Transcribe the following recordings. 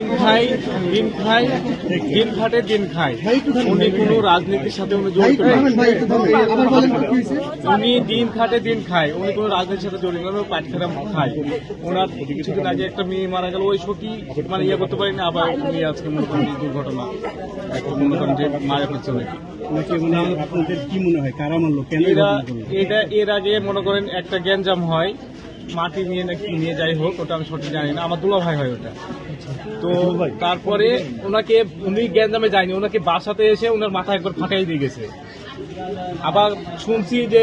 দিন খায় দিন খাটে দিন খায়। উনি কোনো রাজনীতির সাথে উনি জড়িত না। উনি দিন খাটে দিন খায়, উনি কোনো রাজনীতির সাথে জড়িত না। পাটখানা খায়। ওনার কিছুদিন আগে একটা মেয়ে মারা গেল, ওই শোকি মানে ইয়ে করতে পারি না। আবার উনি আজকে মনে করেন দুর্ঘটনা একটা মনে করেন যে মারা ফেলছে নাকি। আপনাদের কি মনে হয় কারা মারলো, কেন এটা এর আগে মনে করেন একটা গ্যাঞ্জাম হয়, মাটি নিয়ে নাকি নিয়ে যাই হোক, ওটা আমি সঠিক জানি না, আমার দুলা ভাই হয় ওটা। তো তারপরে ওনাকে উনি গ্যাঞ্জামে যায়নি, ওনাকে বাসাতে এসে ওনার মাথা একবার ফাটাই দিয়ে গেছে। আবার শুনছি যে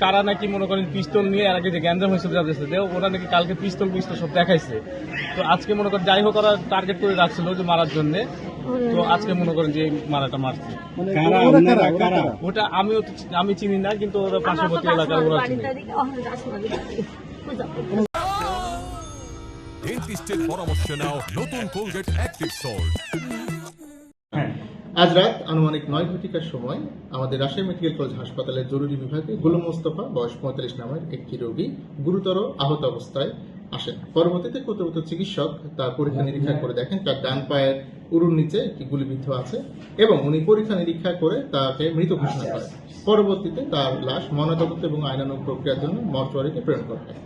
কারা নাকি মনে করেন পিস্তল নিয়ে এর আগে যে গ্যাঞ্জাম হয়েছিল যাদের সাথে, ওরা নাকি কালকে পিস্তল সব দেখাইছে। তো আজকে মনে করেন যাই হোক ওরা টার্গেট করে রাখছিল যে মারার জন্য। তো আজকে মনে করেন যে মারাটা মারছে। ওটা আমি চিনি না, কিন্তু ওরা পার্শ্ববর্তী এলাকার ওরা চিনি। ডেন্টিস্টের পরামর্শ নাও নতুন কোলগেট অ্যাক্টিভ সল্ট। আজ রাত আনুমানিক 9 ঘটিকার সময় আমাদের রাজশাহী মেডিকেল কলেজ হাসপাতালের জরুরি বিভাগে গোলাম মোস্তফা বয়স 45 নামের একটি রোগী গুরুতর আহত অবস্থায় আসেন। পরবর্তীতে কর্তব্যরত চিকিৎসক তার পরীক্ষা নিরীক্ষা করে দেখেন তার ডান পায়ের উরুর নিচে একটি গুলিবিদ্ধ আছে এবং উনি পরীক্ষা নিরীক্ষা করে তাকে মৃত ঘোষণা করেন। পরবর্তীতে তার লাশ ময়নাতদন্ত এবং আইনানুগ প্রক্রিয়ার জন্য মর্চুয়ারিতে প্রেরণ করা হয়।